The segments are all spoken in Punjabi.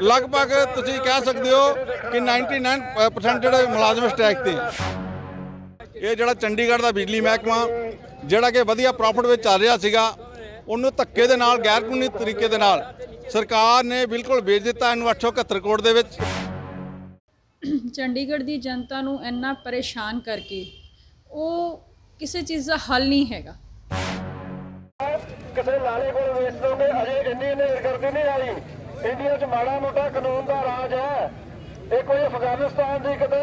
लगभग तुसीं कह सकते हो कि 99% ਜਿਹੜੇ ਮੁਲਾਜ਼ਮ ਸਟ੍ਰਾਈਕ ਤੇ ਹੈ। ਇਹ ਜਿਹੜਾ ਚੰਡੀਗੜ੍ਹ ਦਾ ਬਿਜਲੀ ਮਹਿਕਮਾ ਜਿਹੜਾ ਕਿ ਵਧੀਆ ਪ੍ਰੋਫਿਟ ਵਿੱਚ ਚੱਲ ਰਿਹਾ ਸੀਗਾ, ਉਹਨੂੰ ਧੱਕੇ ਦੇ ਨਾਲ ਗੈਰ ਕਾਨੂੰਨੀ ਤਰੀਕੇ ਦੇ ਨਾਲ ਸਰਕਾਰ ਨੇ ਬਿਲਕੁਲ ਵੇਚ ਦਿੱਤਾ ਇਹਨੂੰ 871 ਕਰੋੜ ਦੇ ਵਿੱਚ। ਚੰਡੀਗੜ੍ਹ ਦੀ ਜਨਤਾ ਨੂੰ ਇੰਨਾ ਪਰੇਸ਼ਾਨ ਕਰਕੇ ਉਹ ਕਿਸੇ ਚੀਜ਼ ਦਾ ਹੱਲ ਨਹੀਂ ਹੈਗਾ। ਕਿਸੇ ਲਾਲੇ ਕੋਲ ਵੇਚ ਦੋਗੇ, ਅਜੇ ਇੰਨੀ ਹਨੇਰਗਰਦੀ ਨਹੀਂ ਆਈ। ਇੰਡੀਆ 'ਚ ਮਾੜਾ ਮੋਟਾ ਕਾਨੂੰਨ ਦਾ ਰਾਜ ਹੈ। ਇਹ ਕੋਈ ਅਫਗਾਨਿਸਤਾਨ ਦੀ ਕਿਤੇ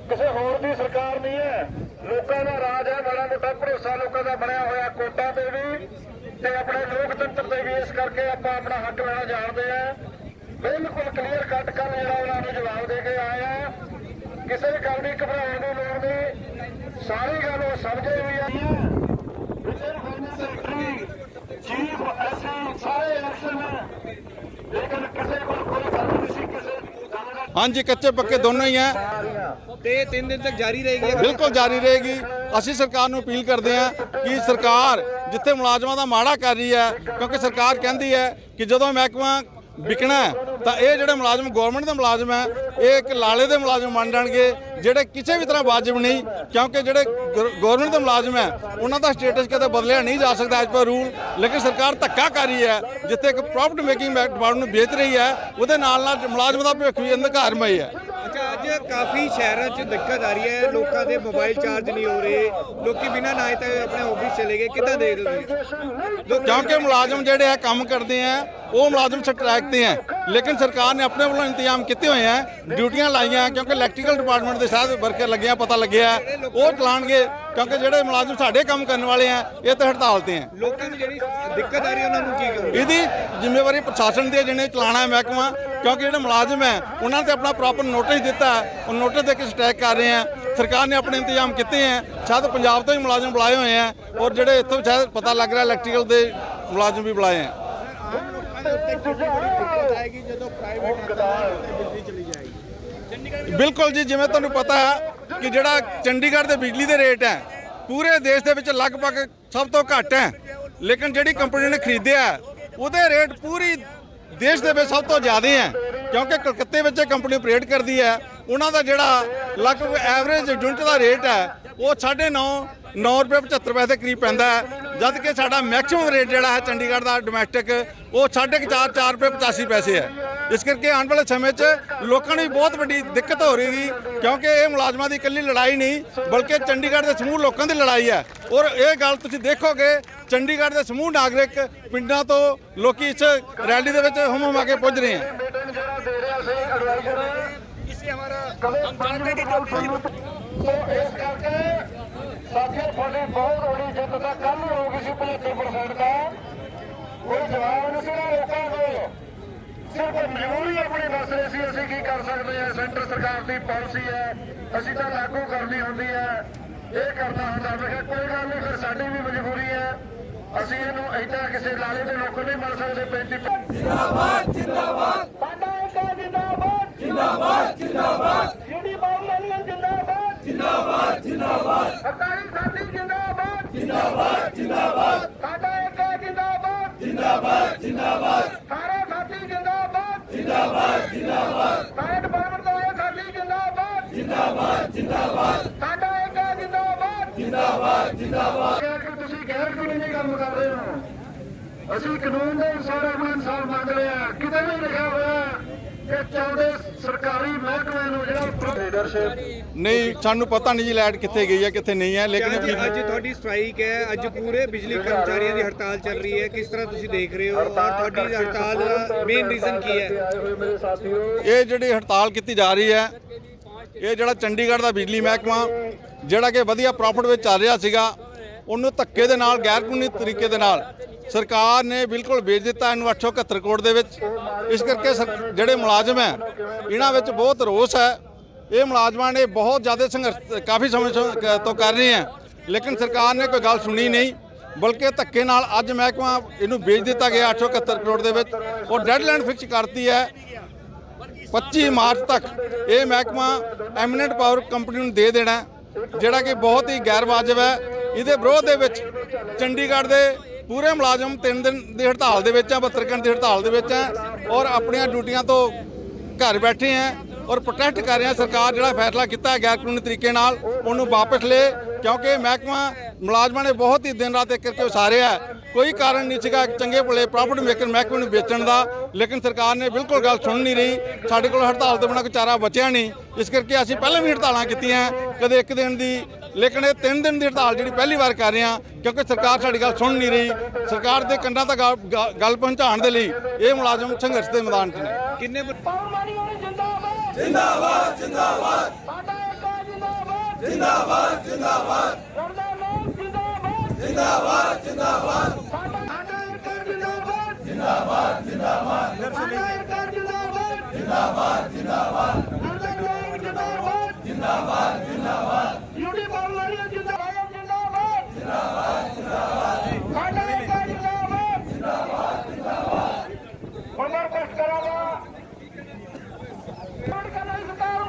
ਕਿਸੇ ਹੋਰ ਦੀ ਸਰਕਾਰ ਨਹੀਂ ਹੈ। ਲੋਕਾਂ ਦਾ ਰਾਜ ਹੈ। ਮਾੜਾ ਮੋਟਾ ਭਰੋਸਾ ਲੋਕਾਂ ਦਾ ਬਣਿਆ ਹੋਇਆ ਕੋਟਾਂ ਤੇ ਵੀ ਤੇ ਆਪਣੇ ਲੋਕਤੰਤਰ ਤੇ ਵੀ। ਇਸ ਕਰਕੇ ਆਪਾਂ ਆਪਣਾ ਹੱਕ ਲੈਣਾ ਜਾਣਦੇ ਆ। ਬਿਲਕੁਲ ਕਲੀਅਰ ਕੱਟ ਕੱਲ ਜਿਹੜਾ ਉਹਨਾਂ ਨੂੰ ਜਵਾਬ ਦੇ ਕੇ ਆਏ ਆ। ਕਿਸੇ ਗੱਲ ਦੀ ਘਬਰਾਉਣ ਦੀ ਲੋੜ ਨਹੀਂ। ਸਾਰੀ ਗੱਲ ਉਹ ਸਮਝੇ ਵੀ ਆ। ਚੀਫ ਐਸੀ ਸਾਰੇ ਇਲੈਕਸ਼ਨ ਲੇਕਿਨ ਕਿਸੇ ਕੋਲ ਕੋਈ ਗੱਲ ਨਹੀਂ ਸੀ ਕਿਸੇ ਗੱਲ ਦਾ। हाँ जी, कच्चे पक्के दोनों ही हैं ਤੇ 3 ਦਿਨ ਤੱਕ ਜਾਰੀ ਰਹੇਗੀ। बिल्कुल जारी रहेगी। ਅਸੀਂ ਸਰਕਾਰ ਨੂੰ ਅਪੀਲ ਕਰਦੇ ਹਾਂ ਕਿ ਸਰਕਾਰ ਜਿੱਥੇ ਮੁਲਾਜ਼ਮਾਂ ਦਾ ਮਾੜਾ ਕਰ ਰਹੀ ਹੈ, ਕਿਉਂਕਿ ਸਰਕਾਰ ਕਹਿੰਦੀ ਹੈ ਕਿ ਜਦੋਂ ਮਹਿਕਮਾ ਵਿਕਣਾ ਤਾਂ ਇਹ ਜਿਹੜੇ ਮੁਲਾਜ਼ਮ ਗਵਰਨਮੈਂਟ ਦੇ ਮੁਲਾਜ਼ਮ ਹੈ ਇਹ ਇੱਕ ਲਾਲੇ ਦੇ ਮੁਲਾਜ਼ਮ ਬਣ ਜਾਣਗੇ ਜਿਹੜੇ ਕਿਸੇ ਵੀ ਤਰ੍ਹਾਂ ਵਾਜਬ ਨਹੀਂ। ਕਿਉਂਕਿ ਜਿਹੜੇ ਗਵਰਨਮੈਂਟ ਦੇ ਮੁਲਾਜ਼ਮ ਹੈ ਉਹਨਾਂ ਦਾ ਸਟੇਟਸ ਕਦੇ ਬਦਲਿਆ ਨਹੀਂ ਜਾ ਸਕਦਾ ਐਜ਼ ਪਰ ਰੂਲ। ਲੇਕਿਨ ਸਰਕਾਰ ਧੱਕਾ ਕਰ ਰਹੀ ਹੈ। ਜਿੱਥੇ ਇੱਕ ਪ੍ਰੋਫਿਟ ਮੇਕਿੰਗ ਡਿਪਾਰਟਮੈਂਟ ਨੂੰ ਵੇਚ ਰਹੀ ਹੈ, ਉਹਦੇ ਨਾਲ ਮੁਲਾਜ਼ਮ ਦਾ ਭਵਿੱਖ ਵੀ ਅੰਧਕਾਰਮਈ ਹੈ। ਅੱਛਾ, ਅੱਜ ਕਾਫੀ ਸ਼ਹਿਰਾਂ 'ਚ ਦਿੱਕਤ ਆ ਰਹੀ ਹੈ। ਲੋਕਾਂ ਦੇ ਮੋਬਾਈਲ ਚਾਰਜ ਨਹੀਂ ਹੋ ਰਹੇ, ਲੋਕੀ ਬਿਨਾਂ ਨਾਏ ਤੇ ਆਪਣੇ ਆਫਿਸ ਚਲੇ ਗਏ। ਕਿੱਦਾਂ ਦੇਖਦੇ ਹੋ ਤੁਸੀਂ? ਕਿਉਂਕਿ ਮੁਲਾਜ਼ਮ ਜਿਹੜੇ ਹੈ ਕੰਮ ਕਰਦੇ ਹੈ ਉਹ ਮੁਲਾਜ਼ਮ ਸਟ੍ਰਾਈਕ ਤੇ ਹੈ। ਲੇਕਿਨ ਸਰਕਾਰ ਨੇ ਆਪਣੇ ਵੱਲੋਂ ਇੰਤਜ਼ਾਮ ਕੀਤੇ ਹੋਏ ਹੈ, ਡਿਊਟੀਆਂ ਲਾਈਆਂ। ਕਿਉਂਕਿ ਇਲੈਕਟ੍ਰੀਕਲ ਡਿਪਾਰਟਮੈਂਟ ਦੇ ਸਾਰੇ ਵਰਕਰ ਲੱਗੇ ਆ, ਪਤਾ ਲੱਗਿਆ ਉਹ ਚਲਾਉਣਗੇ। ਕਿਉਂਕਿ ਜਿਹੜੇ ਮੁਲਾਜ਼ਮ ਸਾਡੇ ਕੰਮ ਕਰਨ ਵਾਲੇ ਆ ਇਹ ਤਾਂ ਹੜਤਾਲ ਤੇ ਹੈ। ਲੋਕਾਂ ਨੂੰ ਜਿਹੜੀ ਦਿੱਕਤ ਆ ਰਹੀ ਹੈ ਉਹਨਾਂ ਨੂੰ ਕੀ ਕਰੋ? ਇਹਦੀ ਜ਼ਿੰਮੇਵਾਰੀ ਪ੍ਰਸ਼ਾਸਨ ਦੀ ਹੈ ਜਿਹਨੇ ਚਲਾਉਣਾ ਹੈ ਮਹਿਕਮਾ। ਕਿਉਂਕਿ ਜਿਹੜੇ ਮੁਲਾਜ਼ਮ ਹੈ ਉਹਨਾਂ ਤੇ ਆਪਣਾ ਪ੍ਰੋਪਰ ਨੋਟਿਸ ਦਿੱਤਾ ਹੈ, ਉਹ ਨੋਟਿਸ ਦੇ ਕੇ ਸਟ੍ਰਾਈਕ ਕਰ ਰਹੇ ਆ। ਸਰਕਾਰ ਨੇ ਆਪਣੇ ਇੰਤਜ਼ਾਮ ਕੀਤੇ ਹੈ। ਸ਼ਾਇਦ ਪੰਜਾਬ ਤੋਂ ਹੀ ਮੁਲਾਜ਼ਮ ਬੁਲਾਏ ਹੋਏ ਆ ਔਰ ਜਿਹੜੇ ਇੱਥੋਂ ਸ਼ਾਇਦ ਪਤਾ ਲੱਗ ਰਿਹਾ ਇਲੈਕਟ੍ਰੀਕਲ ਦੇ ਮੁਲਾਜ਼ਮ ਵੀ ਬੁਲਾਏ ਹੈ। ਬਿਲਕੁਲ ਜੀ, ਜਿਵੇਂ ਤੁਹਾਨੂੰ ਪਤਾ ਹੈ ਕਿ ਜਿਹੜਾ ਚੰਡੀਗੜ੍ਹ ਦੇ ਬਿਜਲੀ ਦੇ ਰੇਟ ਹੈ ਪੂਰੇ ਦੇਸ਼ ਦੇ ਵਿੱਚ ਲਗਭਗ ਸਭ ਤੋਂ ਘੱਟ ਹੈ। ਲੇਕਿਨ ਜਿਹੜੀ ਕੰਪਨੀ ਨੇ ਖਰੀਦਿਆ ਉਹਦੇ ਰੇਟ ਪੂਰੀ ਦੇਸ਼ ਦੇ ਵਿੱਚ ਸਭ ਤੋਂ ਜ਼ਿਆਦਾ ਹੈ। ਕਿਉਂਕਿ ਕਲਕੱਤੇ ਵਿੱਚ ਇਹ ਕੰਪਨੀ ਆਪਰੇਟ ਕਰਦੀ ਹੈ। ਉਹਨਾਂ ਦਾ ਜਿਹੜਾ ਲਗਭਗ ਐਵਰੇਜ ਯੂਨਿਟ ਦਾ ਰੇਟ ਹੈ ਉਹ 9.5 ਰੁਪਏ 75 ਪੈਸੇ ਦੇ ਕਰੀਬ ਪੈਂਦਾ ਹੈ। ਜਦ ਕਿ ਸਾਡਾ ਮੈਕਸਿਮਮ ਰੇਟ ਜਿਹੜਾ ਹੈ ਚੰਡੀਗੜ੍ਹ ਦਾ ਡੋਮੈਸਟਿਕ ਉਹ 4.5 ਰੁਪਏ 85 ਪੈਸੇ ਹੈ। ਇਸ ਕਰਕੇ ਆਉਣ ਵਾਲੇ ਸਮੇਂ 'ਚ ਲੋਕਾਂ ਨੂੰ ਵੀ ਬਹੁਤ ਵੱਡੀ ਦਿੱਕਤ ਹੋ ਰਹੀ ਕਿਉਂਕਿ ਇਹ ਮੁਲਾਜ਼ਮਾਂ ਦੀ ਇਕੱਲੀ ਲੜਾਈ ਨਹੀਂ ਬਲਕਿ ਚੰਡੀਗੜ੍ਹ ਦੇ ਸਮੂਹ ਲੋਕਾਂ ਦੀ ਲੜਾਈ ਹੈ। ਔਰ ਇਹ ਗੱਲ ਤੁਸੀਂ ਦੇਖੋਗੇ ਚੰਡੀਗੜ੍ਹ ਦੇ ਸਮੂਹ ਨਾਗਰਿਕ ਪਿੰਡਾਂ ਤੋਂ ਲੋਕੀ ਇਸ ਰੈਲੀ ਦੇ ਵਿੱਚ ਹੁਮ ਕੇ ਪੁੱਜ ਰਹੇ ਹਨ। ਇਸ ਕਰਕੇ ਸਾਥੀਓ ਤੁਹਾਡੀ ਬਹੁਤ ਵੱਡੀ ਜਿੱਤ ਤਾਂ ਕੱਲ ਨੂੰ ਹੋ ਗਈ ਸੀ 75% ਦਾ। ਕੋਈ ਜਵਾਬ ਨਹੀਂ ਸੀ ਲੋਕਾਂ ਕੋਲ। ਸਿਰਫ ਮਜਬੂਰੀ ਆਪਣੀ ਦੱਸ ਰਹੇ ਸੀ ਅਸੀਂ ਕੀ ਕਰ ਸਕਦੇ ਹਾਂ। ਸੈਂਟਰ ਸਰਕਾਰ ਦੀ ਪਾਲਿਸੀ ਹੈ, ਅਸੀਂ ਤਾਂ ਲਾਗੂ ਕਰਨੀ ਹੁੰਦੀ ਹੈ, ਇਹ ਕਰਨਾ ਹੁੰਦਾ। ਮੈਂ ਕਿਹਾ ਕੋਈ ਗੱਲ ਨਹੀਂ, ਫਿਰ ਸਾਡੀ ਵੀ ਮਜਬੂਰੀ ਹੈ। ਅਸੀਂ ਇਹਨੂੰ ਏਦਾਂ ਕਿਸੇ ਲਾਲੇ ਦੇ ਲੋਕ ਨਹੀਂ ਬਣ ਸਕਦੇ। 35 ਜਿੰਦਾਬਾਦ ਜਿੰਦਾਬਾਦ ਸਾਡਾ ਇੱਕ ਜਿੰਦਾਬਾਦ ਜਿੰਦਾਬਾਦ ਜਿੰਦਾਬਾਦ ਜਿਹੜੀ ਬਾਲ ਯੂਨੀਅਨ ਜਿੰਦਾਬਾਦ ਜਿੰਦਾਬਾਦ ਜਿੰਦਾਬਾਦ ਸਰਕਾਰੀ ਸਾਥੀ ਜਿੰਦਾਬਾਦ ਜਿੰਦਾਬਾਦ ਜਿੰਦਾਬਾਦ ਸਾਡਾ ਇੱਕ ਜਿੰਦਾਬਾਦ ਜਿੰਦਾਬਾਦ ਜਿੰਦਾਬਾਦ ਸਾਰੇ ਸਾਥੀ ਜਿੰਦਾਬਾਦ ਜਿੰਦਾਬਾਦ ਜਿੰਦਾਬਾਦ ਸਾਰੇ ਡਿਪਾਰਟਮੈਂਟ ਦੇ ਸਾਥੀ ਜਿੰਦਾਬਾਦ ਜਿੰਦਾਬਾਦ ਜਿੰਦਾਬਾਦ ਸਾਡਾ ਇੱਕ ਜਿੰਦਾਬਾਦ ਜਿੰਦਾਬਾਦ ਜਿੰਦਾਬਾਦ। ਤੁਸੀਂ ਗੈਰ ਕਾਨੂੰਨੀ ਕੰਮ ਕਰ ਰਹੇ ਹੋ। ਅਸੀਂ ਕਾਨੂੰਨ ਦੇ ਅਨੁਸਾਰ ਆਪਣਾ ਇਨਸਾਫ ਮੰਗ ਰਹੇ ਹਾਂ। ਕਿਤੇ ਨਹੀਂ ਲਿਖਿਆ ਹੋਇਆ ਕਿ ਚਾਹੁੰਦੇ ਸਰਕਾਰੀ ਮਹਿਕਮੇ ਨੂੰ ਜਿਹੜਾ ਲੀਡਰਸ਼ਿਪ ਨਹੀਂ, ਸਾਨੂੰ ਪਤਾ ਨਹੀਂ ਜੀ ਲਾਈਟ ਕਿੱਥੇ ਗਈ ਹੈ ਕਿੱਥੇ ਨਹੀਂ ਹੈ। ਲੇਕਿਨ ਅੱਜ ਤੁਹਾਡੀ ਸਟ੍ਰਾਈਕ ਹੈ, ਅੱਜ ਪੂਰੇ ਬਿਜਲੀ ਕਰਮਚਾਰੀਆਂ ਦੀ ਹੜਤਾਲ ਚੱਲ ਰਹੀ ਹੈ। ਕਿਸ ਤਰ੍ਹਾਂ ਤੁਸੀਂ ਦੇਖ ਰਹੇ ਹੋ ਔਰ ਤੁਹਾਡੀ ਹੜਤਾਲ ਦਾ ਮੇਨ ਰੀਜ਼ਨ ਕੀ ਹੈ? ਮੇਰੇ ਸਾਥੀਓ, ਇਹ ਜਿਹੜੀ ਹੜਤਾਲ ਕੀਤੀ ਜਾ ਰਹੀ ਹੈ ਇਹ ਜਿਹੜਾ ਚੰਡੀਗੜ੍ਹ ਦਾ ਬਿਜਲੀ ਮਹਿਕਮਾ ਜਿਹੜਾ ਕਿ ਵਧੀਆ ਪ੍ਰੋਫਿਟ ਵਿੱਚ ਚੱਲ ਰਿਹਾ ਸੀਗਾ ਉਹਨੂੰ ਧੱਕੇ ਦੇ ਨਾਲ ਗੈਰ ਕਾਨੂੰਨੀ ਤਰੀਕੇ ਦੇ ਨਾਲ ਸਰਕਾਰ ਨੇ ਬਿਲਕੁਲ ਵੇਚ ਦਿੱਤਾ ਇਹਨੂੰ 871 ਕਰੋੜ ਦੇ ਵਿੱਚ। ਇਸ ਕਰਕੇ ਜਿਹੜੇ ਮੁਲਾਜ਼ਮ ਹੈ ਇਹਨਾਂ ਵਿੱਚ ਬਹੁਤ ਰੋਸ ਹੈ। ਇਹ ਮੁਲਾਜ਼ਮਾਂ ਨੇ ਬਹੁਤ ਜ਼ਿਆਦਾ ਸੰਘਰਸ਼ ਕਾਫੀ ਸਮੇਂ ਤੋਂ ਕਰ ਰਹੇ ਹੈ ਲੇਕਿਨ ਸਰਕਾਰ ਨੇ ਕੋਈ ਗੱਲ ਸੁਣੀ ਨਹੀਂ ਬਲਕਿ ਧੱਕੇ ਨਾਲ ਅੱਜ ਮਹਿਕਮਾ ਇਹਨੂੰ ਵੇਚ ਦਿੱਤਾ ਗਿਆ 871 ਕਰੋੜ ਦੇ ਵਿੱਚ। ਔਰ ਡੈਡਲਾਈਨ ਫਿਕਸ ਕਰਤੀ ਹੈ 25 ਮਾਰਚ ਤੱਕ ਇਹ ਮਹਿਕਮਾ ਐਮੀਨੈਂਟ ਪਾਵਰ ਕੰਪਨੀ ਨੂੰ ਦੇ ਦੇਣਾ ਜਿਹੜਾ ਕਿ ਬਹੁਤ ਹੀ ਗੈਰ ਵਾਜਬ ਹੈ। ਇਹਦੇ ਵਿਰੋਧ ਦੇ ਵਿੱਚ ਚੰਡੀਗੜ੍ਹ ਦੇ ਪੂਰੇ ਮੁਲਾਜ਼ਮ 3 ਦਿਨ ਦੀ ਹੜਤਾਲ ਦੇ ਵਿੱਚ ਆ, 72 ਘੰਟੇ ਦੀ ਹੜਤਾਲ ਦੇ ਵਿੱਚ ਆ। ਔਰ ਆਪਣੀਆਂ ਡਿਊਟੀਆਂ ਤੋਂ ਘਰ ਬੈਠੇ ਹੈ ਔਰ ਪ੍ਰੋਟੈਸਟ ਕਰ ਰਹੇ ਹਾਂ। ਸਰਕਾਰ ਜਿਹੜਾ ਫੈਸਲਾ ਕੀਤਾ ਹੈ ਗੈਰ ਕਾਨੂੰਨੀ ਤਰੀਕੇ ਨਾਲ ਉਹਨੂੰ ਵਾਪਸ ਲੈ, ਕਿਉਂਕਿ ਮਹਿਕਮਾ ਮੁਲਾਜ਼ਮਾਂ ਨੇ ਬਹੁਤ ਹੀ ਦਿਨ ਰਾਤ ਇੱਕ ਕਰਕੇ ਉਸਾਰਿਆ ਹੈ। ਕੋਈ ਕਾਰਨ ਨਹੀਂ ਸੀਗਾ ਚੰਗੇ ਭਲੇ ਪ੍ਰੋਫਿਟ ਮੇਕਰ ਮਹਿਕਮੇ ਨੂੰ ਵੇਚਣ ਦਾ, ਲੇਕਿਨ ਸਰਕਾਰ ਨੇ ਬਿਲਕੁਲ ਗੱਲ ਸੁਣ ਨਹੀਂ ਰਹੀ। ਸਾਡੇ ਕੋਲ ਹੜਤਾਲ ਤੋਂ ਬਿਨਾਂ ਕੋਈ ਚਾਰਾ ਬਚਿਆ ਨਹੀਂ, ਇਸ ਕਰਕੇ ਅਸੀਂ ਪਹਿਲਾਂ ਵੀ ਹੜਤਾਲਾਂ ਕੀਤੀਆਂ, ਕਦੇ ਇੱਕ ਦਿਨ ਦੀ, ਲੇਕਿਨ ਇਹ 3 ਦਿਨ ਦੀ ਹੜਤਾਲ ਜਿਹੜੀ ਪਹਿਲੀ ਵਾਰ ਕਰ ਰਹੇ ਹਾਂ, ਕਿਉਂਕਿ ਸਰਕਾਰ ਸਾਡੀ ਗੱਲ ਸੁਣ ਨਹੀਂ ਰਹੀ। ਸਰਕਾਰ ਦੇ ਕੰਨਾਂ ਤੱਕ ਗੱਲ ਪਹੁੰਚਾਉਣ ਦੇ ਲਈ ਇਹ ਮੁਲਾਜ਼ਮ ਸੰਘਰਸ਼ ਦੇ ਮੈਦਾਨ 'ਚ ਨੇ। ਕਿੰਨੇ ਜਿੰਦਾਬਾਦ ਜਿੰਦਾਬਾਦ ਸਾਡਾ ਏਕਾ ਜਿੰਦਾਬਾਦ ਜਿੰਦਾਬਾਦ ਜਿੰਦਾਬਾਦ ਲੜਦਾ ਲੋਕ ਜਿੰਦਾਬਾਦ ਜਿੰਦਾਬਾਦ ਜਿੰਦਾਬਾਦ ਸਾਡਾ ਏਕਾ ਜਿੰਦਾਬਾਦ ਜਿੰਦਾਬਾਦ ਜਿੰਦਾਬਾਦ ਸਾਡਾ ਏਕਾ ਜਿੰਦਾਬਾਦ ਜਿੰਦਾਬਾਦ ਜਿੰਦਾਬਾਦ ਲੜਦਾ ਲੋਕ ਜਿੰਦਾਬਾਦ ਜਿੰਦਾਬਾਦ ਜਿੰਦਾਬਾਦ ਯੂਟੀ ਪਾਵਲਾਰੀਆ ਜਿੰਦਾਬਾਦ ਜਿੰਦਾਬਾਦ ਜਿੰਦਾਬਾਦ ਜਿੰਦਾਬਾਦ ਸਾਡਾ ਏਕਾ ਜਿੰਦਾਬਾਦ ਜਿੰਦਾਬਾਦ ਜਿੰਦਾਬਾਦ ਉਮਰ ਕਸ਼ਟ ਕਰਾਂਗਾ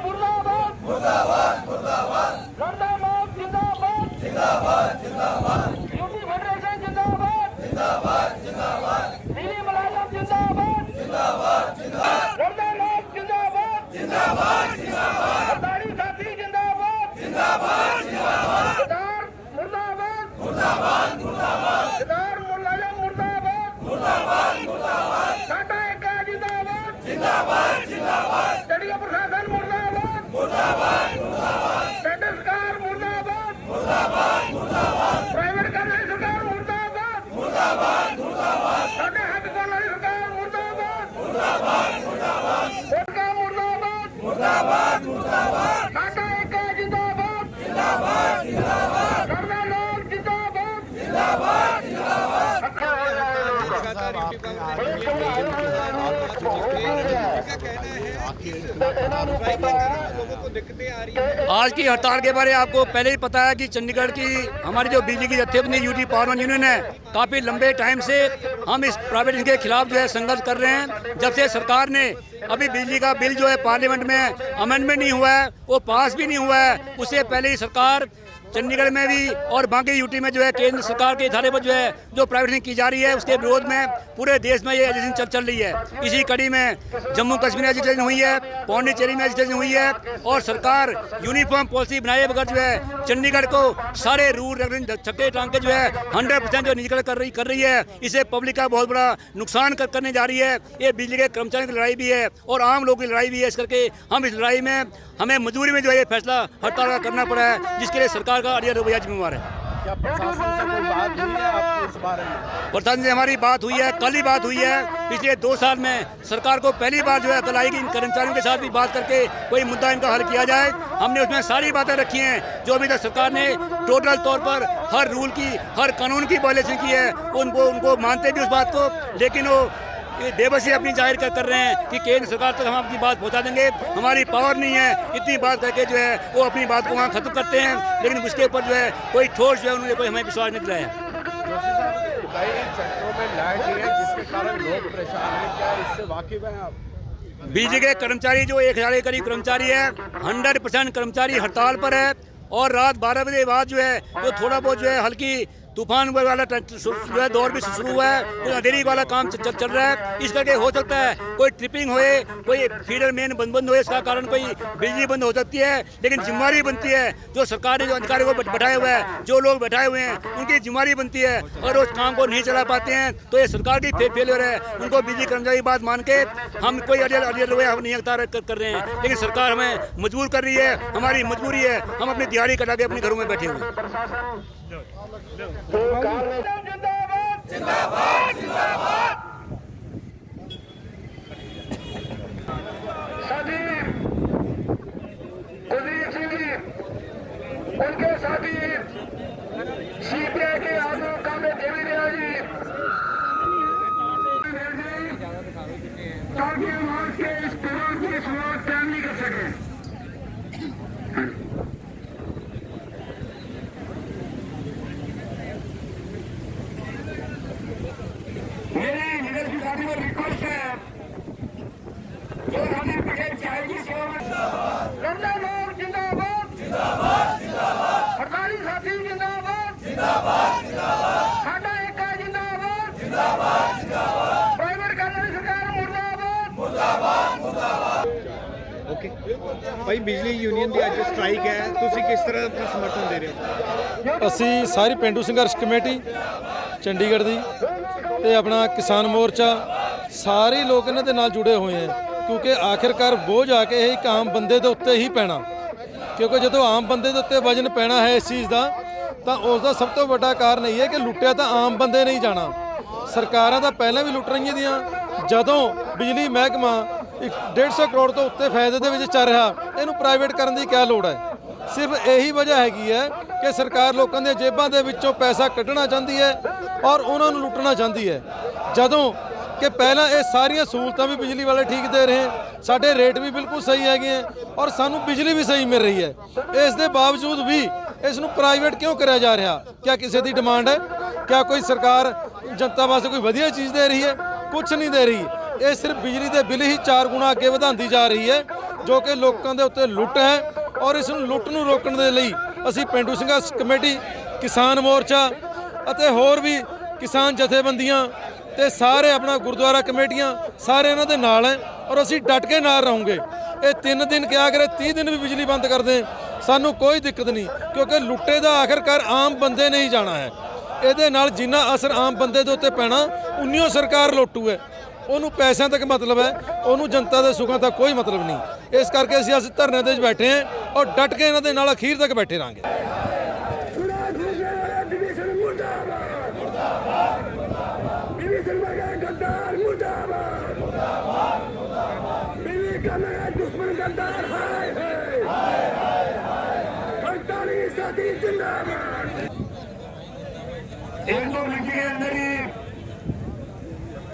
मुर्दाबाद मुर्दाबाद मुर्दाबाद लड़दा मौत जिंदाबाद जिंदाबाद जिंदाबाद यूपी फेडरेशन जिंदाबाद जिंदाबाद जिंदाबाद दिल्ली मुलाजम जिंदाबाद जिंदाबाद जिंदाबाद लड़दा मौत जिंदाबाद जिंदाबाद जिंदाबाद हड़ताली साथी जिंदाबाद जिंदाबाद जिंदाबाद सरदार मुर्दाबाद मुर्दाबाद मुर्दाबाद सरदार मुलाजम मुर्दाबाद मुर्दाबाद मुर्दाबाद साडा एका जिंदाबाद जिंदाबाद जिंदाबाद स्टेडियम प्रशासन मुर्दाबाद मुर्दाबाद मुर्दाबाद सेंटर सरकार मुर्दाबाद मुर्दाबाद मुर्दाबाद प्राइवेट कर्मचारी सरकार मुर्दाबाद मुर्दाबाद मुर्दाबाद साडे हक वाली सरकार मुर्दाबाद मुर्दाबाद मुर्दाबाद सरकार मुर्दाबाद मुर्दाबाद मुर्दाबाद साडा एका जिंदाबाद जिंदाबाद जिंदाबाद लड़दा लोग जिंदाबाद जिंदाबाद जिंदाबाद लगातार यूटी लोगों को दिक्कतें आ रही है। आज की हड़ताल के बारे में आपको पहले ही पता है कि चंडीगढ़ की हमारी जो बिजली की जत्थेबंदी यूटी पावर यूनियन है, काफ़ी लंबे टाइम से हम इस प्राइवेट के खिलाफ जो है संघर्ष कर रहे हैं। जब से सरकार ने अभी बिजली का बिल जो है पार्लियामेंट में अमेंडमेंट नहीं हुआ है, वो पास भी नहीं हुआ है, उससे पहले ही सरकार चंडीगढ़ में भी और बाकी यूटी में जो है केंद्र सरकार के इशारे पर जो है जो प्राइवेटाइजेशन की जा रही है, उसके विरोध में पूरे देश में ये एजिटेशन चल रही है। इसी कड़ी में जम्मू कश्मीर में एजिटेशन हुई है, पौंडीचेरी में एजिटेशन हुई है और सरकार यूनिफॉर्म पॉलिसी बनाए बगैर जो है चंडीगढ़ को सारे रूल रेगुलेशन छक्के टांग के जो है 100% जो निकल कर रही है। इसे पब्लिक का बहुत बड़ा नुकसान करने जा रही है। ये बिजली के कर्मचारियों की लड़ाई भी है और आम लोगों की लड़ाई भी है। इस करके हम इस लड़ाई में हमें मजबूरी में जो है ये फैसला हड़ताल का करना पड़ा है, जिसके लिए सरकार का अड़िया रवैया जिम्मेवार है। क्या प्रशासन से कोई बात हुई है आपकी इस बारे में? प्रशासन से हमारी बात हुई है, कल ही बात हुई है। पिछले 2 साल में सरकार को पहली बार जो है कल आई कि इन कर्मचारियों के साथ भी बात करके कोई मुद्दा इनका हल किया जाए। हमने उसमें सारी बातें रखी हैं जो अभी तक सरकार ने टोटल तौर पर हर रूल की, हर कानून की वायलेशन की है। उनको मानते भी उस बात को, लेकिन वो ये बेबसी अपनी जाहिर कर रहे हैं कि केंद्र सरकार तक हम अपनी बात पहुंचा देंगे, हमारी पावर नहीं है। इतनी बात करके जो है वो अपनी बात को वहाँ खत्म करते हैं, लेकिन उसके ऊपर जो है कोई ठोस जो है उन्होंने कोई हमें विश्वास नहीं दिलाया। कई सेक्टरों में लाइट नहीं है जिसके कारण लोग परेशान हैं, क्या इससे वाकिफ हैं आप? बिजली के कर्मचारी जो 1000 के करीब कर्मचारी है, 100% कर्मचारी हड़ताल पर है और रात 12 बजे बाद जो है तो थोड़ा बहुत जो है हल्की तूफान वाला जो है दौर भी शुरू हुआ है, तो अंधेरी वाला काम चल रहा है। इस करके हो सकता है कोई ट्रिपिंग होए, कोई फीडर मेन बंद होए, इसका कारण कोई बिजली बंद हो सकती है। लेकिन जिम्मेवारी बनती है जो सरकार ने जो अधिकारियों को बैठाए हुए हैं, जो लोग बैठाए हुए हैं, उनकी जिम्मेवारी बनती है। और उस काम को नहीं चला पाते हैं तो ये सरकार की फेलियर है। उनको बिजली कर्मचारी की बात मान के हम कोई अड़ियल रवैया हम नहीं अख्तियार कर रहे हैं, लेकिन सरकार हमें मजबूर कर रही है, हमारी मजबूरी है। हम अपनी दिहाड़ी कटा के अपने घरों में बैठे हुए हैं। जिंदाबाद जिंदाबाद जिंदाबाद साथी कुलदीप सिंह जी, उनके साथी सीपीआई के आगू कामे देवी दया जी, ताकि हम आज के इस प्रोग्राम की शुरुआत टाइम नहीं कर सके। मेरी लीडरशिप साथी को रिक्वेस्ट है, जो हमें पटेल चाहेगी सेवा में लड़ना लोग जिंदाबाद जिंदाबाद जिंदाबाद, हड़ताली साथी जिंदाबाद जिंदाबाद जिंदाबाद, साडा एका जिंदाबाद जिंदाबाद जिंदाबाद, प्राइवेट कर्मचारी सरकार मुर्दाबाद ਓਕੇ ਭਾਈ, ਬਿਜਲੀ ਯੂਨੀਅਨ ਦੀ ਅੱਜ ਸਟ੍ਰਾਈਕ ਹੈ, ਤੁਸੀਂ ਕਿਸ ਤਰ੍ਹਾਂ ਆਪਣਾ ਸਮਰਥਨ ਦੇ ਰਹੇ ਹੋ? ਅਸੀਂ ਸਾਰੀ ਪਿੰਡੂ ਸੰਘਰਸ਼ ਕਮੇਟੀ ਚੰਡੀਗੜ੍ਹ ਦੀ ਤੇ ਆਪਣਾ ਕਿਸਾਨ ਮੋਰਚਾ ਸਾਰੇ ਲੋਕ ਇਹਨਾਂ ਦੇ ਨਾਲ ਜੁੜੇ ਹੋਏ ਆ, ਕਿਉਂਕਿ ਆਖਿਰਕਾਰ ਬੋਝ ਆ ਕੇ ਇਹ ਇੱਕ ਆਮ ਬੰਦੇ ਦੇ ਉੱਤੇ ਹੀ ਪੈਣਾ, ਕਿਉਂਕਿ ਜਦੋਂ ਆਮ ਬੰਦੇ ਦੇ ਉੱਤੇ ਵਜ਼ਨ ਪੈਣਾ ਹੈ ਇਸ ਚੀਜ਼ ਦਾ, ਤਾਂ ਉਸ ਦਾ ਸਭ ਤੋਂ ਵੱਡਾ ਕਾਰਨ ਇਹ ਹੈ ਕਿ ਲੁੱਟਿਆ ਤਾਂ ਆਮ ਬੰਦੇ ਨਹੀਂ ਜਾਣਾ। ਸਰਕਾਰਾਂ ਤਾਂ ਪਹਿਲਾਂ ਵੀ ਲੁੱਟ ਰਹੀਆਂ ਦੀਆਂ, ਜਦੋਂ ਬਿਜਲੀ ਮਹਿਕਮਾ 150 ਕਰੋੜ ਤੋਂ ਉੱਤੇ ਫਾਇਦੇ ਦੇ ਵਿੱਚ ਚੱਲ ਰਿਹਾ, ਇਹਨੂੰ ਪ੍ਰਾਈਵੇਟ ਕਰਨ ਦੀ ਕਿਆ ਲੋੜ ਹੈ? ਸਿਰਫ ਇਹੀ ਵਜ੍ਹਾ ਹੈਗੀ ਹੈ ਕਿ ਸਰਕਾਰ ਲੋਕਾਂ ਦੀਆਂ ਜੇਬਾਂ ਦੇ ਵਿੱਚੋਂ ਪੈਸਾ ਕੱਢਣਾ ਚਾਹੁੰਦੀ ਹੈ ਔਰ ਉਹਨਾਂ ਨੂੰ ਲੁੱਟਣਾ ਚਾਹੁੰਦੀ ਹੈ, ਜਦੋਂ ਕਿ ਪਹਿਲਾਂ ਇਹ ਸਾਰੀਆਂ ਸਹੂਲਤਾਂ ਵੀ ਬਿਜਲੀ ਵਾਲੇ ਠੀਕ ਦੇ ਰਹੇ, ਸਾਡੇ ਰੇਟ ਵੀ ਬਿਲਕੁਲ ਸਹੀ ਹੈਗੇ ਹੈ ਔਰ ਸਾਨੂੰ ਬਿਜਲੀ ਵੀ ਸਹੀ ਮਿਲ ਰਹੀ ਹੈ। ਇਸ ਦੇ ਬਾਵਜੂਦ ਵੀ ਇਸ ਨੂੰ ਪ੍ਰਾਈਵੇਟ ਕਿਉਂ ਕਰਿਆ ਜਾ ਰਿਹਾ? ਕਿਆ ਕਿਸੇ ਦੀ ਡਿਮਾਂਡ ਹੈ? ਕਿਆ ਕੋਈ ਸਰਕਾਰ ਜਨਤਾ ਵਾਸਤੇ ਕੋਈ ਵਧੀਆ ਚੀਜ਼ ਦੇ ਰਹੀ ਹੈ? ਕੁਝ ਨਹੀਂ ਦੇ ਰਹੀ। ਇਹ ਸਿਰਫ ਬਿਜਲੀ ਦੇ ਬਿੱਲ ਹੀ 4 ਗੁਣਾ ਅੱਗੇ ਵਧਾਉਂਦੀ ਜਾ ਰਹੀ ਹੈ, ਜੋ ਕਿ ਲੋਕਾਂ ਦੇ ਉੱਤੇ ਲੁੱਟ ਹੈ। ਔਰ ਇਸ ਨੂੰ ਲੁੱਟ ਨੂੰ ਰੋਕਣ ਦੇ ਲਈ ਅਸੀਂ ਪਿੰਡੂ ਸੰਘਰਸ਼ ਕਮੇਟੀ, ਕਿਸਾਨ ਮੋਰਚਾ ਅਤੇ ਹੋਰ ਵੀ ਕਿਸਾਨ ਜਥੇਬੰਦੀਆਂ ਤੇ ਸਾਰੇ ਆਪਣਾ ਗੁਰਦੁਆਰਾ ਕਮੇਟੀਆਂ ਸਾਰੇ ਇਹਨਾਂ ਦੇ ਨਾਲ ਹੈ ਔਰ ਅਸੀਂ ਡਟ ਕੇ ਨਾਲ ਰਹੋਗੇ। ਇਹ 3 ਦਿਨ ਕਿਹਾ ਕਰੇ 30 ਦਿਨ ਵੀ ਬਿਜਲੀ ਬੰਦ ਕਰ ਦੇं, ਸਾਨੂੰ ਕੋਈ ਦਿੱਕਤ ਨਹੀਂ, ਕਿਉਂਕਿ ਲੁੱਟੇ ਦਾ ਆਖਿਰਕਾਰ ਆਮ ਬੰਦੇ ਨੇ ਹੀ ਜਾਣਾ ਹੈ। ਇਹਦੇ ਨਾਲ ਜਿੰਨਾ ਅਸਰ ਆਮ ਬੰਦੇ ਦੇ ਉੱਤੇ ਪੈਣਾ, ਉਨੀਓ ਸਰਕਾਰ ਲੁੱਟੂ ਹੈ। ਉਹਨੂੰ ਪੈਸਿਆਂ ਤੱਕ ਮਤਲਬ ਹੈ, ਉਹਨੂੰ ਜਨਤਾ ਦੇ ਸੁੱਖਾਂ ਤੱਕ ਕੋਈ ਮਤਲਬ ਨਹੀਂ। ਇਸ ਕਰਕੇ ਅਸੀਂ ਅੱਜ ਧਰਨੇ ਦੇ ਵਿੱਚ ਬੈਠੇ ਹਾਂ ਔਰ ਡਟ ਕੇ ਇਹਨਾਂ ਦੇ ਨਾਲ ਅਖੀਰ ਤੱਕ ਬੈਠੇ ਰਹਾਂਗੇ।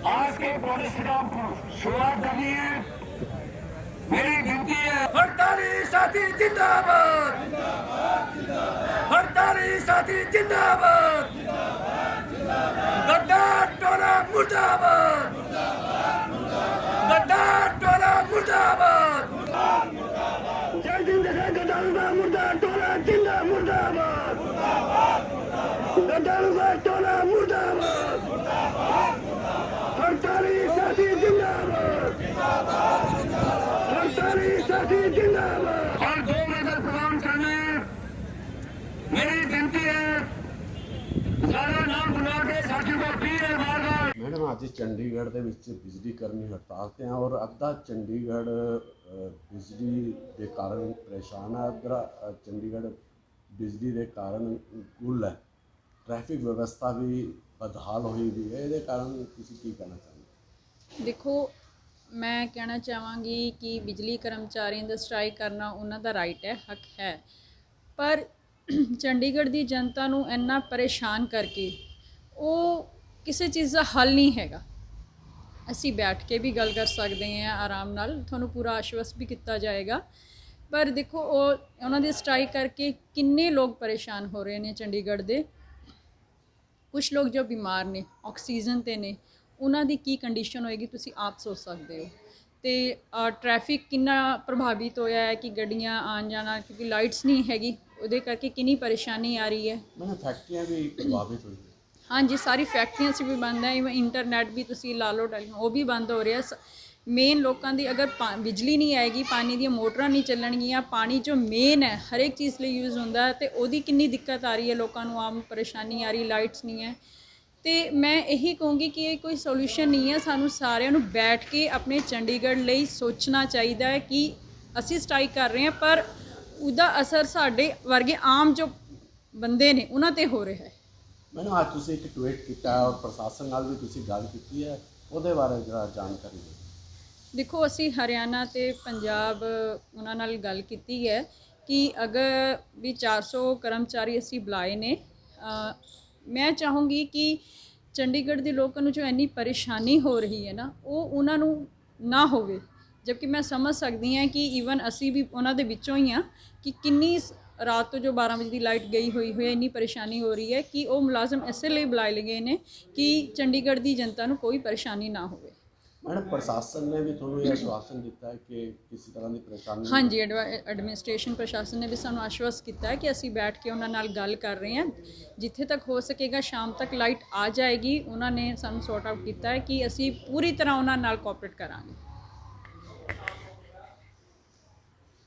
आज के प्रोटेस्ट का शुरुआत करनी है। मेरी गिनती है, हड़ताली साथी जिंदाबाद, हड़ताली साथी जिंदाबाद, गद्दार टोला मुर्दाबाद, गद्दार टोला मुर्दाबाद, जय हिंद जय गद्दार मुर्दाबाद टोला जिंदा मुर्दाबाद, गद्दार टोला मुर्दाबाद, हड़ताली साथी जिंदाबाद, हड़ताली साथी जिंदाबाद। और 2 मिनट प्रणाम करने मेरी विनती है, सारा नाम बुला के साथियों को अपील है बार-बार। मैडम आज चंडीगढ़ ਦੇ ਵਿੱਚ ਬਿਜਲੀ ਕਰਮੀ ਹੜਤਾਲ ਤੇ ਆ ਔਰ ਅੱਧਾ ਚੰਡੀਗੜ੍ਹ ਬਿਜਲੀ ਦੇ ਕਾਰਨ ਪਰੇਸ਼ਾਨ ਹੈ, ਅੱਧਾ ਚੰਡੀਗੜ੍ਹ ਬਿਜਲੀ ਦੇ ਕਾਰਨ ਗੁੱਲ ਹੈ, ਟ੍ਰੈਫਿਕ ਵਿਵਸਥਾ ਵੀ ਬਦਹਾਲ ਹੋਈ ਵੀ ਹੈ। ਇਹਦੇ ਕਾਰਨ ਤੁਸੀਂ ਕੀ ਕਹਿਣਾ ਚਾਹੁੰਦੇ? ਦੇਖੋ, ਮੈਂ ਕਹਿਣਾ ਚਾਹਾਂਗੀ ਕਿ ਬਿਜਲੀ ਕਰਮਚਾਰੀਆਂ ਦਾ ਸਟ੍ਰਾਈਕ ਕਰਨਾ ਉਹਨਾਂ ਦਾ ਰਾਈਟ ਹੈ, ਹੱਕ ਹੈ, ਪਰ ਚੰਡੀਗੜ੍ਹ ਦੀ ਜਨਤਾ ਨੂੰ ਇੰਨਾ ਪਰੇਸ਼ਾਨ ਕਰਕੇ ਉਹ ਕਿਸੇ ਚੀਜ਼ ਦਾ ਹੱਲ ਨਹੀਂ ਹੈਗਾ। ਅਸੀਂ ਬੈਠ ਕੇ ਵੀ ਗੱਲ ਕਰ ਸਕਦੇ ਹਾਂ ਆਰਾਮ ਨਾਲ, ਤੁਹਾਨੂੰ ਪੂਰਾ ਆਸ਼ਵਸਤ ਵੀ ਕੀਤਾ ਜਾਏਗਾ, ਪਰ ਦੇਖੋ ਉਹਨਾਂ ਦੇ ਸਟ੍ਰਾਈਕ ਕਰਕੇ ਕਿੰਨੇ ਲੋਕ ਪਰੇਸ਼ਾਨ ਹੋ ਰਹੇ ਨੇ ਚੰਡੀਗੜ੍ਹ ਦੇ। ਕੁਝ ਲੋਕ ਜੋ ਬਿਮਾਰ ਨੇ, ਆਕਸੀਜਨ 'ਤੇ ਨੇ, ਉਹਨਾਂ ਦੀ ਕੀ ਕੰਡੀਸ਼ਨ ਹੋਏਗੀ ਤੁਸੀਂ ਆਪ ਸੋਚ ਸਕਦੇ ਹੋ। ਤੇ ਟ੍ਰੈਫਿਕ ਕਿੰਨਾ ਪ੍ਰਭਾਵਿਤ ਹੋਇਆ ਹੈ ਕਿ ਗੱਡੀਆਂ ਆਉਣ ਜਾਣਾ, ਕਿਉਂਕਿ ਲਾਈਟਸ ਨਹੀਂ ਹੈਗੀ, ਉਹਦੇ ਕਰਕੇ ਕਿੰਨੀ ਪਰੇਸ਼ਾਨੀ ਆ ਰਹੀ ਹੈ। ਮੈਨੂੰ ਫੈਕਟਰੀਆਂ ਵੀ ਪ੍ਰਭਾਵਿਤ ਹੋਈਆਂ। ਹਾਂਜੀ, ਸਾਰੀ ਫੈਕਟਰੀਆਂ 'ਚ ਵੀ ਬੰਦ ਹੈ, ਇਵਨ ਇੰਟਰਨੈਟ ਵੀ ਤੁਸੀਂ ਲਾ ਲਓ, ਉਹ ਵੀ ਬੰਦ ਹੋ ਰਿਹਾ। ਮੇਨ ਲੋਕਾਂ ਦੀ ਅਗਰ ਬਿਜਲੀ ਨਹੀਂ ਆਏਗੀ, ਪਾਣੀ ਦੀਆਂ ਮੋਟਰਾਂ ਨਹੀਂ ਚੱਲਣਗੀਆਂ, ਪਾਣੀ ਜੋ ਮੇਨ ਹੈ ਹਰ ਇੱਕ ਚੀਜ਼ ਲਈ ਯੂਜ਼ ਹੁੰਦਾ ਹੈ, ਤੇ ਉਹਦੀ ਕਿੰਨੀ ਦਿੱਕਤ ਆ ਰਹੀ ਹੈ ਲੋਕਾਂ ਨੂੰ, ਆਮ ਪਰੇਸ਼ਾਨੀ ਆ ਰਹੀ, ਲਾਈਟਸ ਨਹੀਂ ਹੈ। ਤੇ ਮੈਂ ਇਹੀ ਕਹੂੰਗੀ ਕਿ ਇਹ ਕੋਈ ਸੋਲੂਸ਼ਨ ਨਹੀਂ ਹੈ। ਸਾਨੂੰ ਸਾਰਿਆਂ ਨੂੰ ਬੈਠ ਕੇ ਆਪਣੇ ਚੰਡੀਗੜ੍ਹ ਲਈ ਸੋਚਣਾ ਚਾਹੀਦਾ ਹੈ ਕਿ ਅਸੀਂ ਸਟ੍ਰਾਈਕ ਕਰ ਰਹੇ ਹਾਂ, ਪਰ ਉਹਦਾ ਅਸਰ ਸਾਡੇ ਵਰਗੇ ਆਮ ਜੋ ਬੰਦੇ ਨੇ ਉਹਨਾਂ 'ਤੇ ਹੋ ਰਿਹਾ ਹੈ। ਮੈਨੂੰ ਅੱਜ ਤੁਸੀਂ ਇੱਕ ਟਵੀਟ ਕੀਤਾ ਔਰ ਪ੍ਰਸ਼ਾਸਨ ਨਾਲ ਵੀ ਤੁਸੀਂ ਗੱਲ ਕੀਤੀ ਹੈ, ਉਹਦੇ ਬਾਰੇ ਜਰਾ ਜਾਣਕਾਰੀ ਦਿਓ। ਦੇਖੋ, ਅਸੀਂ ਹਰਿਆਣਾ ਤੇ ਪੰਜਾਬ ਉਹਨਾਂ ਨਾਲ ਗੱਲ ਕੀਤੀ ਹੈ ਕਿ ਅਗਰ ਵੀ 400 ਕਰਮਚਾਰੀ ਅਸੀਂ ਬੁਲਾਏ ਨੇ। ਮੈਂ ਚਾਹੂੰਗੀ ਕਿ ਚੰਡੀਗੜ੍ਹ ਦੇ ਲੋਕਾਂ ਨੂੰ ਜੋ ਇੰਨੀ ਪਰੇਸ਼ਾਨੀ ਹੋ ਰਹੀ ਹੈ ਨਾ, ਉਹ ਉਹਨਾਂ ਨੂੰ ਨਾ ਹੋਵੇ। ਜਦਕਿ ਮੈਂ ਸਮਝ ਸਕਦੀ ਹਾਂ ਕਿ ਈਵਨ ਅਸੀਂ ਵੀ ਉਹਨਾਂ ਦੇ ਵਿੱਚੋਂ ਹੀ ਹਾਂ ਕਿ ਕਿੰਨੀ ਰਾਤ ਤੋਂ ਜੋ 12 ਵਜੇ ਦੀ ਲਾਈਟ ਗਈ ਹੋਈ ਹੈ, ਇੰਨੀ ਪਰੇਸ਼ਾਨੀ ਹੋ ਰਹੀ ਹੈ ਕਿ ਉਹ ਮੁਲਾਜ਼ਮ ਇਸੇ ਲਈ ਬੁਲਾਏ ਗਏ ਨੇ ਕਿ ਚੰਡੀਗੜ੍ਹ ਦੀ ਜਨਤਾ ਨੂੰ ਕੋਈ ਪਰੇਸ਼ਾਨੀ ਨਾ ਹੋਵੇ। ਮੈਡਮ, ਪ੍ਰਸ਼ਾਸਨ ਨੇ ਵੀ ਤੁਹਾਨੂੰ ਇਹ ਆਸ਼ਵਾਸਨ ਦਿੱਤਾ ਹੈ ਕਿ ਕਿਸੇ ਤਰ੍ਹਾਂ ਦੀ ਪਰੇਸ਼ਾਨੀ? ਹਾਂਜੀ, ਐਡਮਿਨਿਸਟ੍ਰੇਸ਼ਨ ਪ੍ਰਸ਼ਾਸਨ ਨੇ ਵੀ ਸਾਨੂੰ ਆਸ਼ਵਸਤ ਕੀਤਾ ਹੈ ਕਿ ਅਸੀਂ ਬੈਠ ਕੇ ਉਹਨਾਂ ਨਾਲ ਗੱਲ ਕਰ ਰਹੇ ਹਾਂ। ਜਿੱਥੇ ਤੱਕ ਹੋ ਸਕੇਗਾ ਸ਼ਾਮ ਤੱਕ ਲਾਈਟ ਆ ਜਾਏਗੀ। ਉਹਨਾਂ ਨੇ ਸਾਨੂੰ ਸੌਰਟ ਆਊਟ ਕੀਤਾ ਹੈ ਕਿ ਅਸੀਂ ਪੂਰੀ ਤਰ੍ਹਾਂ ਉਹਨਾਂ ਨਾਲ ਕੋਆਪਰੇਟ ਕਰਾਂਗੇ।